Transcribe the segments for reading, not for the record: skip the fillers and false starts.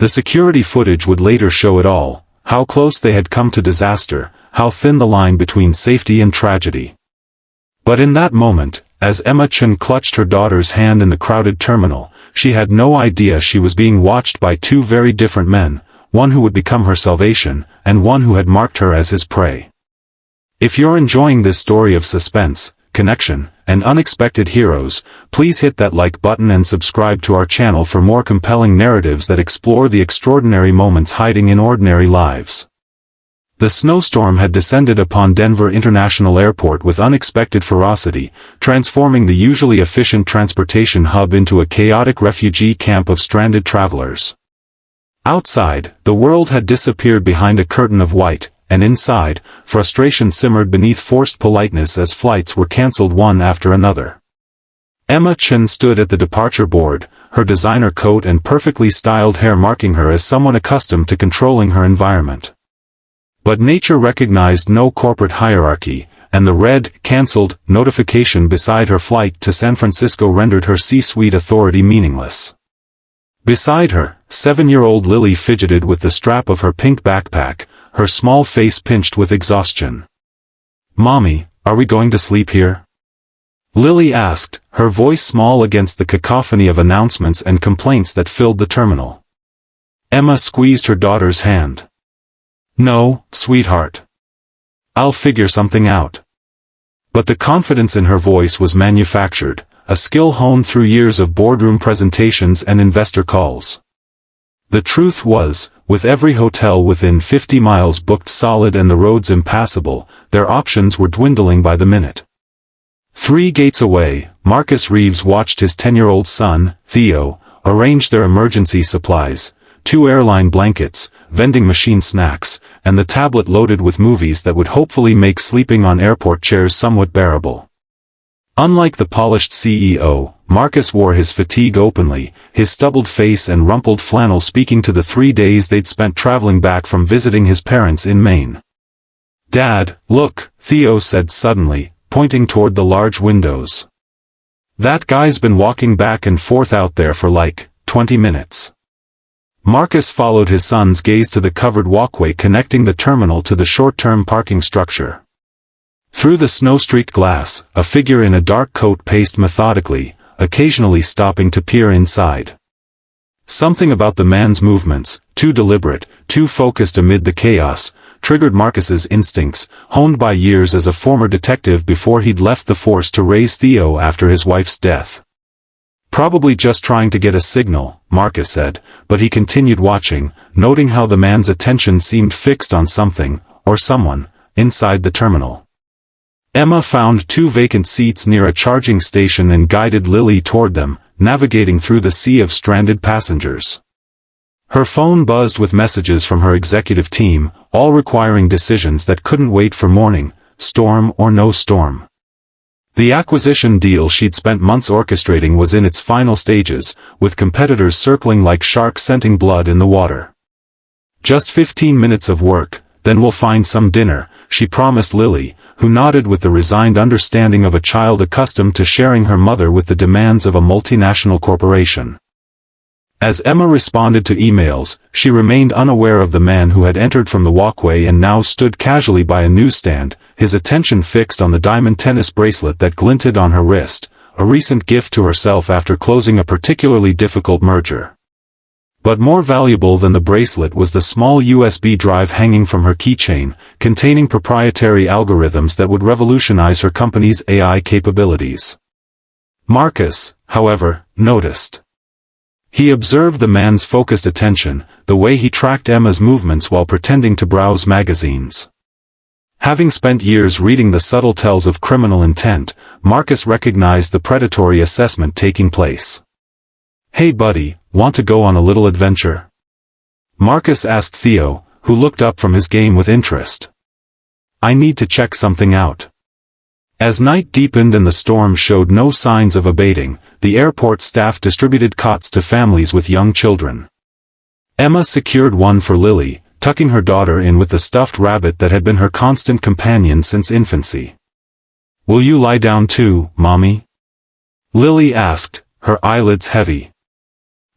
The security footage would later show it all, how close they had come to disaster, how thin the line between safety and tragedy. But in that moment, as Emma Chen clutched her daughter's hand in the crowded terminal, she had no idea she was being watched by two very different men, one who would become her salvation, and one who had marked her as his prey. If you're enjoying this story of suspense, connection, and unexpected heroes, please hit that like button and subscribe to our channel for more compelling narratives that explore the extraordinary moments hiding in ordinary lives. The snowstorm had descended upon Denver International Airport with unexpected ferocity, transforming the usually efficient transportation hub into a chaotic refugee camp of stranded travelers. Outside, the world had disappeared behind a curtain of white, and inside, frustration simmered beneath forced politeness as flights were cancelled one after another. Emma Chen stood at the departure board, her designer coat and perfectly styled hair marking her as someone accustomed to controlling her environment. But nature recognized no corporate hierarchy, and the red, cancelled, notification beside her flight to San Francisco rendered her C-suite authority meaningless. Beside her, 7-year-old Lily fidgeted with the strap of her pink backpack, her small face pinched with exhaustion. "Mommy, are we going to sleep here?" Lily asked, her voice small against the cacophony of announcements and complaints that filled the terminal. Emma squeezed her daughter's hand. "No, sweetheart. I'll figure something out." But the confidence in her voice was manufactured, a skill honed through years of boardroom presentations and investor calls. The truth was, with every hotel within 50 miles booked solid and the roads impassable, their options were dwindling by the minute. 3 gates away, Marcus Reeves watched his 10-year-old son, Theo, arrange their emergency supplies, 2 airline blankets, vending machine snacks, and the tablet loaded with movies that would hopefully make sleeping on airport chairs somewhat bearable. Unlike the polished CEO, Marcus wore his fatigue openly, his stubbled face and rumpled flannel speaking to the 3 days they'd spent traveling back from visiting his parents in Maine. "Dad, look," Theo said suddenly, pointing toward the large windows. "That guy's been walking back and forth out there for like 20 minutes. Marcus followed his son's gaze to the covered walkway connecting the terminal to the short-term parking structure. Through the snow-streaked glass, a figure in a dark coat paced methodically, occasionally stopping to peer inside. Something about the man's movements, too deliberate, too focused amid the chaos, triggered Marcus's instincts, honed by years as a former detective before he'd left the force to raise Theo after his wife's death. "Probably just trying to get a signal," Marcus said, but he continued watching, noting how the man's attention seemed fixed on something, or someone, inside the terminal. Emma found 2 vacant seats near a charging station and guided Lily toward them, navigating through the sea of stranded passengers. Her phone buzzed with messages from her executive team, all requiring decisions that couldn't wait for morning, storm or no storm. The acquisition deal she'd spent months orchestrating was in its final stages, with competitors circling like sharks scenting blood in the water. "Just 15 minutes of work, then we'll find some dinner," she promised Lily, who nodded with the resigned understanding of a child accustomed to sharing her mother with the demands of a multinational corporation. As Emma responded to emails, she remained unaware of the man who had entered from the walkway and now stood casually by a newsstand, his attention fixed on the diamond tennis bracelet that glinted on her wrist, a recent gift to herself after closing a particularly difficult merger. But more valuable than the bracelet was the small USB drive hanging from her keychain, containing proprietary algorithms that would revolutionize her company's AI capabilities. Marcus, however, noticed. He observed the man's focused attention, the way he tracked Emma's movements while pretending to browse magazines. Having spent years reading the subtle tells of criminal intent, Marcus recognized the predatory assessment taking place. "Hey buddy, want to go on a little adventure?" Marcus asked Theo, who looked up from his game with interest. "I need to check something out." As night deepened and the storm showed no signs of abating, the airport staff distributed cots to families with young children. Emma secured one for Lily, tucking her daughter in with the stuffed rabbit that had been her constant companion since infancy. "Will you lie down too, Mommy?" Lily asked, her eyelids heavy.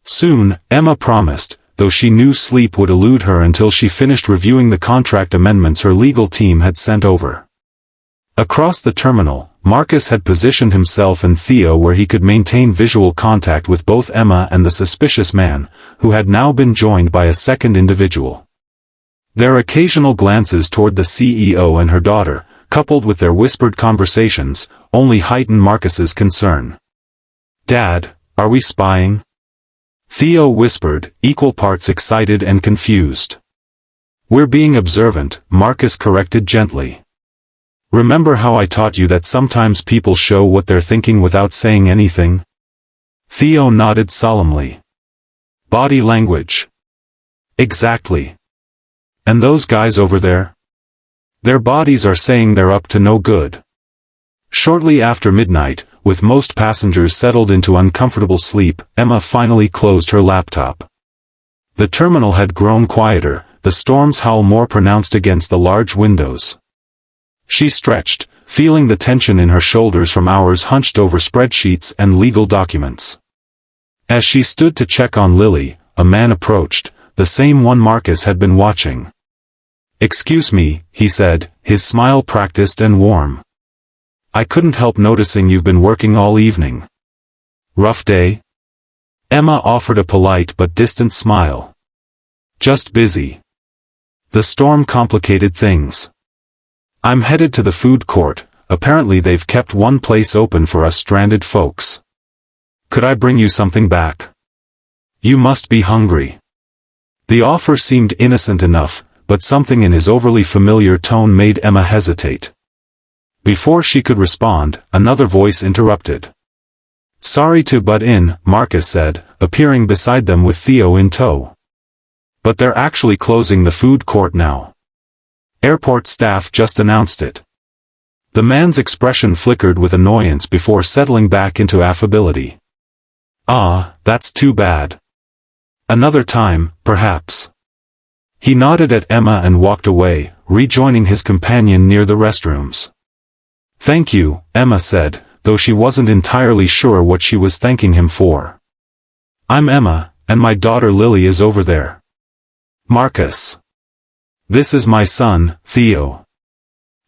"Soon," Emma promised, though she knew sleep would elude her until she finished reviewing the contract amendments her legal team had sent over. Across the terminal, Marcus had positioned himself and Theo where he could maintain visual contact with both Emma and the suspicious man, who had now been joined by a second individual. Their occasional glances toward the CEO and her daughter, coupled with their whispered conversations, only heightened Marcus's concern. "Dad, are we spying?" Theo whispered, equal parts excited and confused. "We're being observant," Marcus corrected gently. "Remember how I taught you that sometimes people show what they're thinking without saying anything?" Theo nodded solemnly. "Body language." "Exactly. And those guys over there? Their bodies are saying they're up to no good." Shortly after midnight, with most passengers settled into uncomfortable sleep, Emma finally closed her laptop. The terminal had grown quieter, the storm's howl more pronounced against the large windows. She stretched, feeling the tension in her shoulders from hours hunched over spreadsheets and legal documents. As she stood to check on Lily, a man approached, the same one Marcus had been watching. "Excuse me," he said, his smile practiced and warm. "I couldn't help noticing you've been working all evening. Rough day?" Emma offered a polite but distant smile. "Just busy. The storm complicated things. I'm headed to the food court, apparently they've kept one place open for us stranded folks. Could I bring you something back? You must be hungry." The offer seemed innocent enough, but something in his overly familiar tone made Emma hesitate. Before she could respond, another voice interrupted. "Sorry to butt in," Marcus said, appearing beside them with Theo in tow. "But they're actually closing the food court now. Airport staff just announced it." The man's expression flickered with annoyance before settling back into affability. "Ah, that's too bad. Another time, perhaps." He nodded at Emma and walked away, rejoining his companion near the restrooms. "Thank you," Emma said, though she wasn't entirely sure what she was thanking him for. "I'm Emma, and my daughter Lily is over there." "Marcus. This is my son, Theo."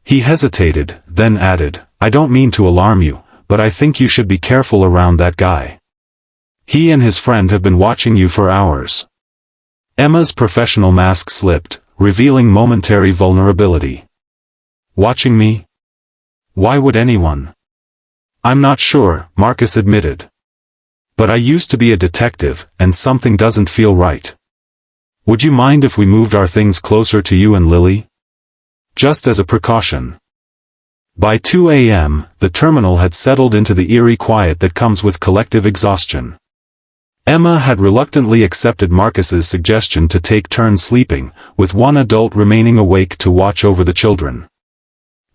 He hesitated, then added, "I don't mean to alarm you, but I think you should be careful around that guy. He and his friend have been watching you for hours." Emma's professional mask slipped, revealing momentary vulnerability. "Watching me? Why would anyone?" "I'm not sure," Marcus admitted. "But I used to be a detective, and something doesn't feel right. Would you mind if we moved our things closer to you and Lily? Just as a precaution." By 2 a.m., the terminal had settled into the eerie quiet that comes with collective exhaustion. Emma had reluctantly accepted Marcus's suggestion to take turns sleeping, with one adult remaining awake to watch over the children.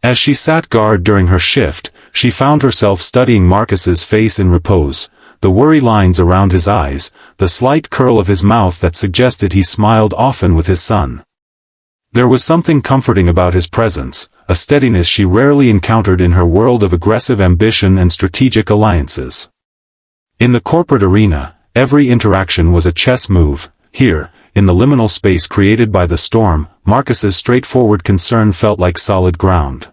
As she sat guard during her shift, she found herself studying Marcus's face in repose, the worry lines around his eyes, the slight curl of his mouth that suggested he smiled often with his son. There was something comforting about his presence, a steadiness she rarely encountered in her world of aggressive ambition and strategic alliances. In the corporate arena, every interaction was a chess move. Here, in the liminal space created by the storm, Marcus's straightforward concern felt like solid ground.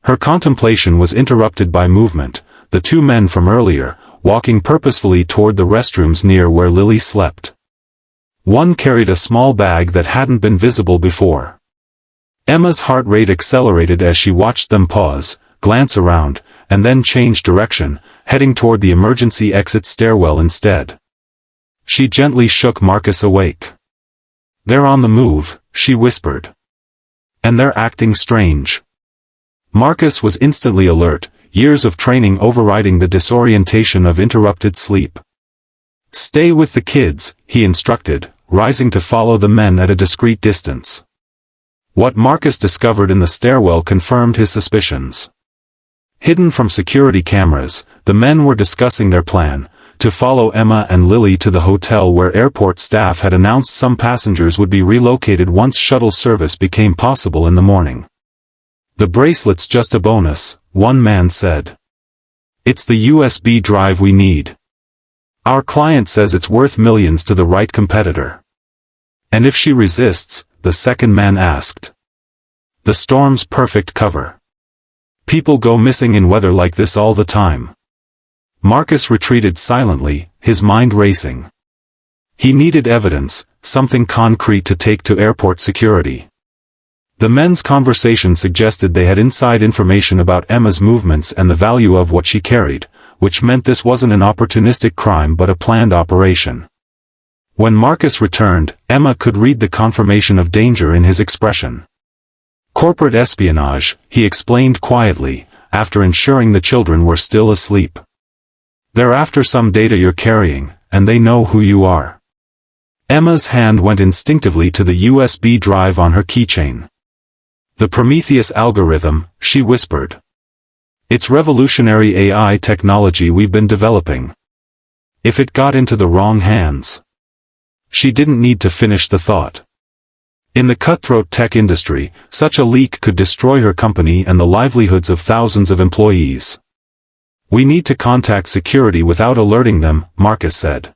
Her contemplation was interrupted by movement, the two men from earlier, walking purposefully toward the restrooms near where Lily slept. One carried a small bag that hadn't been visible before. Emma's heart rate accelerated as she watched them pause, glance around, and then change direction, heading toward the emergency exit stairwell instead. She gently shook Marcus awake. "They're on the move," she whispered. "And they're acting strange." Marcus was instantly alert, years of training overriding the disorientation of interrupted sleep. "Stay with the kids," he instructed, rising to follow the men at a discreet distance. What Marcus discovered in the stairwell confirmed his suspicions. Hidden from security cameras, the men were discussing their plan, to follow Emma and Lily to the hotel where airport staff had announced some passengers would be relocated once shuttle service became possible in the morning. "The bracelet's just a bonus," one man said. "It's the USB drive we need. Our client says it's worth millions to the right competitor." And if she resists, the second man asked. The storm's perfect cover. People go missing in weather like this all the time. Marcus retreated silently, his mind racing. He needed evidence, something concrete to take to airport security. The men's conversation suggested they had inside information about Emma's movements and the value of what she carried, which meant this wasn't an opportunistic crime but a planned operation. When Marcus returned, Emma could read the confirmation of danger in his expression. Corporate espionage, he explained quietly, after ensuring the children were still asleep. They're after some data you're carrying, and they know who you are. Emma's hand went instinctively to the USB drive on her keychain. The Prometheus algorithm, she whispered. It's revolutionary AI technology we've been developing. If it got into the wrong hands. She didn't need to finish the thought. In the cutthroat tech industry, such a leak could destroy her company and the livelihoods of thousands of employees. We need to contact security without alerting them, Marcus said.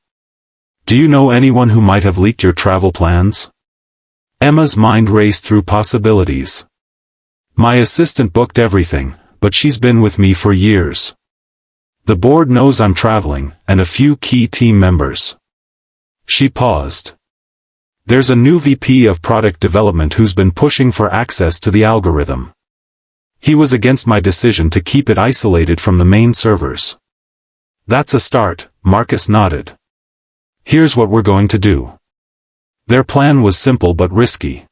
Do you know anyone who might have leaked your travel plans? Emma's mind raced through possibilities. My assistant booked everything, but she's been with me for years. The board knows I'm traveling, and a few key team members. She paused. There's a new VP of product development who's been pushing for access to the algorithm. He was against my decision to keep it isolated from the main servers. That's a start, Marcus nodded. Here's what we're going to do. Their plan was simple but risky.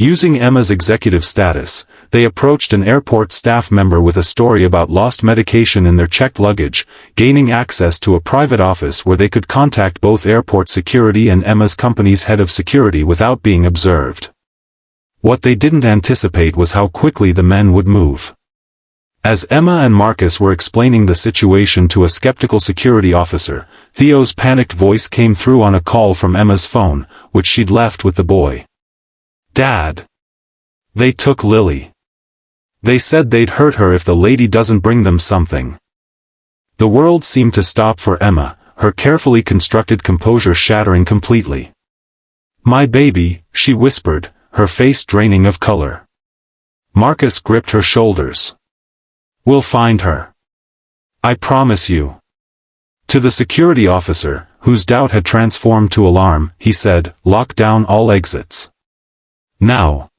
Using Emma's executive status, they approached an airport staff member with a story about lost medication in their checked luggage, gaining access to a private office where they could contact both airport security and Emma's company's head of security without being observed. What they didn't anticipate was how quickly the men would move. As Emma and Marcus were explaining the situation to a skeptical security officer, Theo's panicked voice came through on a call from Emma's phone, which she'd left with the boy. Dad. They took Lily. They said they'd hurt her if the lady doesn't bring them something. The world seemed to stop for Emma, her carefully constructed composure shattering completely. My baby, she whispered, her face draining of color. Marcus gripped her shoulders. We'll find her. I promise you. To the security officer, whose doubt had transformed to alarm, he said, lock down all exits. Now.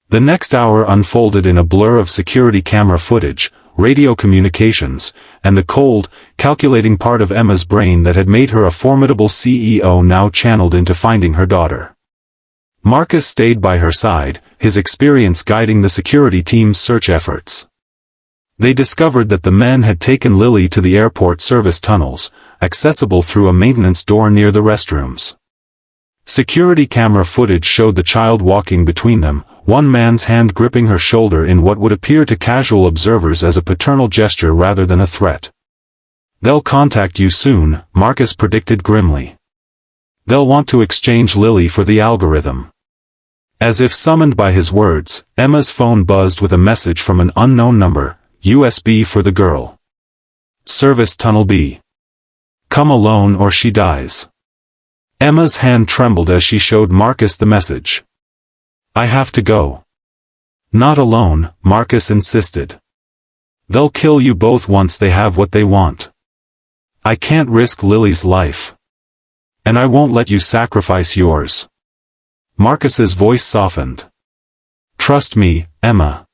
The next hour unfolded in a blur of security camera footage, radio communications, and the cold, calculating part of Emma's brain that had made her a formidable CEO now channeled into finding her daughter. Marcus stayed by her side, his experience guiding the security team's search efforts. They discovered that the men had taken Lily to the airport service tunnels, accessible through a maintenance door near the restrooms. Security camera footage showed the child walking between them, one man's hand gripping her shoulder in what would appear to casual observers as a paternal gesture rather than a threat. They'll contact you soon, Marcus predicted grimly. They'll want to exchange Lily for the algorithm. As if summoned by his words, Emma's phone buzzed with a message from an unknown number, USB for the girl. Service Tunnel B. Come alone or she dies. Emma's hand trembled as she showed Marcus the message. I have to go. Not alone, Marcus insisted. They'll kill you both once they have what they want. I can't risk Lily's life. And I won't let you sacrifice yours. Marcus's voice softened. Trust me, Emma.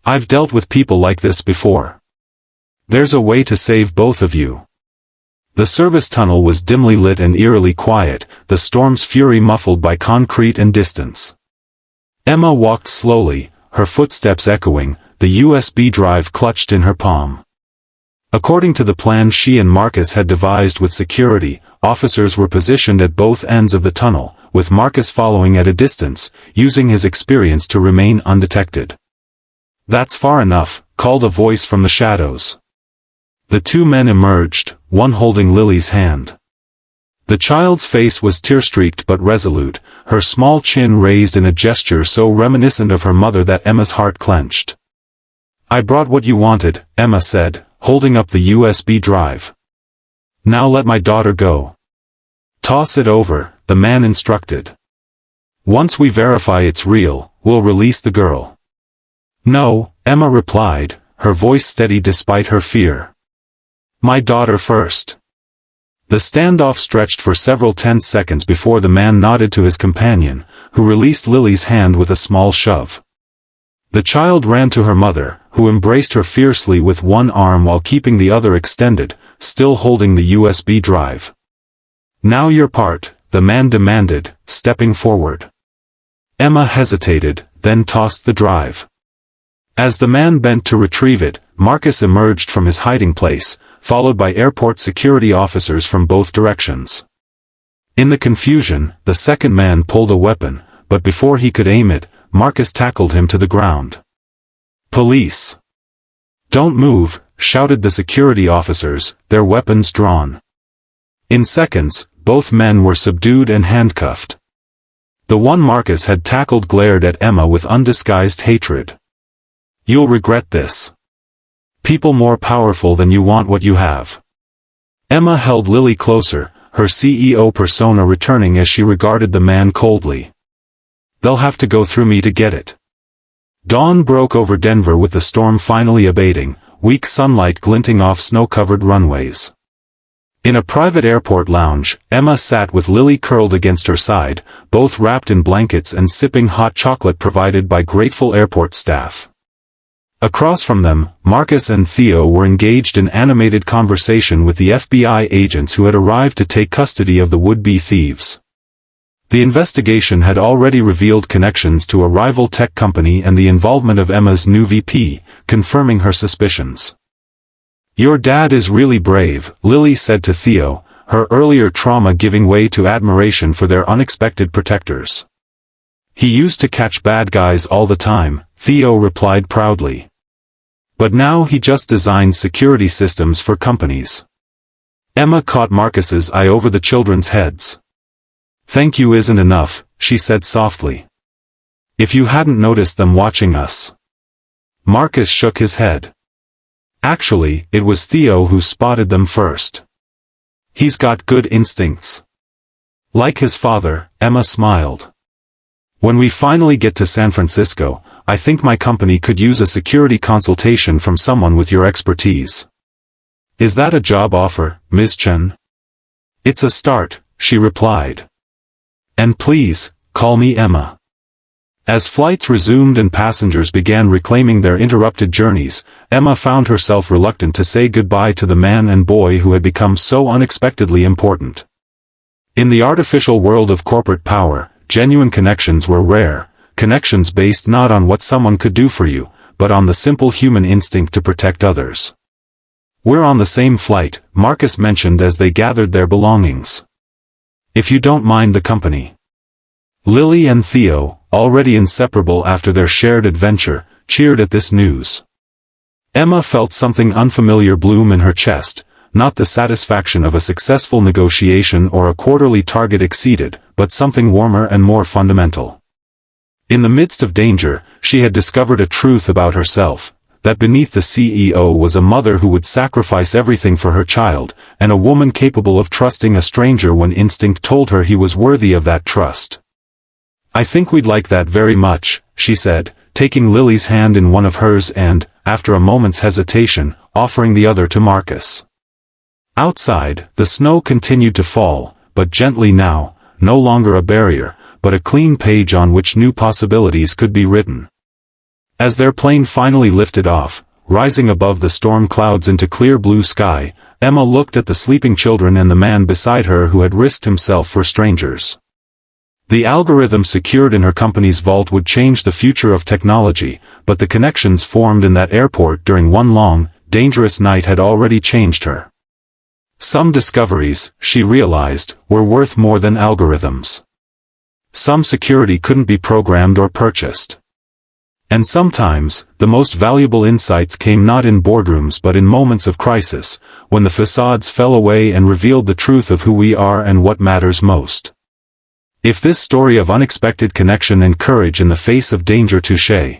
I've dealt with people like this before. There's a way to save both of you. The service tunnel was dimly lit and eerily quiet, the storm's fury muffled by concrete and distance. Emma walked slowly, her footsteps echoing, the USB drive clutched in her palm. According to the plan she and Marcus had devised with security, officers were positioned at both ends of the tunnel, with Marcus following at a distance, using his experience to remain undetected. That's far enough, called a voice from the shadows. The two men emerged, one holding Lily's hand. The child's face was tear-streaked but resolute, her small chin raised in a gesture so reminiscent of her mother that Emma's heart clenched. I brought what you wanted, Emma said, holding up the USB drive. Now let my daughter go. Toss it over, the man instructed. Once we verify it's real, we'll release the girl. No, Emma replied, her voice steady despite her fear. My daughter first. The standoff stretched for several tense seconds before the man nodded to his companion, who released Lily's hand with a small shove. The child ran to her mother, who embraced her fiercely with one arm while keeping the other extended, still holding the USB drive. Now your part, the man demanded, stepping forward. Emma hesitated, then tossed the drive. As the man bent to retrieve it, Marcus emerged from his hiding place, followed by airport security officers from both directions. In the confusion, the second man pulled a weapon, but before he could aim it, Marcus tackled him to the ground. Police! Don't move, shouted the security officers, their weapons drawn. In seconds, both men were subdued and handcuffed. The one Marcus had tackled glared at Emma with undisguised hatred. You'll regret this. People more powerful than you want what you have. Emma held Lily closer, her CEO persona returning as she regarded the man coldly. They'll have to go through me to get it. Dawn broke over Denver with the storm finally abating, weak sunlight glinting off snow-covered runways. In a private airport lounge, Emma sat with Lily curled against her side, both wrapped in blankets and sipping hot chocolate provided by grateful airport staff. Across from them, Marcus and Theo were engaged in animated conversation with the FBI agents who had arrived to take custody of the would-be thieves. The investigation had already revealed connections to a rival tech company and the involvement of Emma's new VP, confirming her suspicions. Your dad is really brave, Lily said to Theo, her earlier trauma giving way to admiration for their unexpected protectors. He used to catch bad guys all the time, Theo replied proudly. But now he just designs security systems for companies. Emma caught Marcus's eye over the children's heads. Thank you isn't enough, she said softly. If you hadn't noticed them watching us. Marcus shook his head. Actually, it was Theo who spotted them first. He's got good instincts. Like his father, Emma smiled. When we finally get to San Francisco, I think my company could use a security consultation from someone with your expertise. Is that a job offer, Ms. Chen? It's a start, she replied. And please, call me Emma. As flights resumed and passengers began reclaiming their interrupted journeys, Emma found herself reluctant to say goodbye to the man and boy who had become so unexpectedly important. In the artificial world of corporate power, genuine connections were rare, connections based not on what someone could do for you, but on the simple human instinct to protect others. We're on the same flight, Marcus mentioned as they gathered their belongings. If you don't mind the company. Lily and Theo, already inseparable after their shared adventure, cheered at this news. Emma felt something unfamiliar bloom in her chest, not the satisfaction of a successful negotiation or a quarterly target exceeded, but something warmer and more fundamental. In the midst of danger, she had discovered a truth about herself, that beneath the CEO was a mother who would sacrifice everything for her child, and a woman capable of trusting a stranger when instinct told her he was worthy of that trust. I think we'd like that very much, she said, taking Lily's hand in one of hers and, after a moment's hesitation, offering the other to Marcus. Outside, the snow continued to fall, but gently now, no longer a barrier, but a clean page on which new possibilities could be written. As their plane finally lifted off, rising above the storm clouds into clear blue sky, Emma looked at the sleeping children and the man beside her who had risked himself for strangers. The algorithm secured in her company's vault would change the future of technology, but the connections formed in that airport during one long, dangerous night had already changed her. Some discoveries, she realized, were worth more than algorithms. Some security couldn't be programmed or purchased. And sometimes, the most valuable insights came not in boardrooms but in moments of crisis, when the facades fell away and revealed the truth of who we are and what matters most. If this story of unexpected connection and courage in the face of danger touche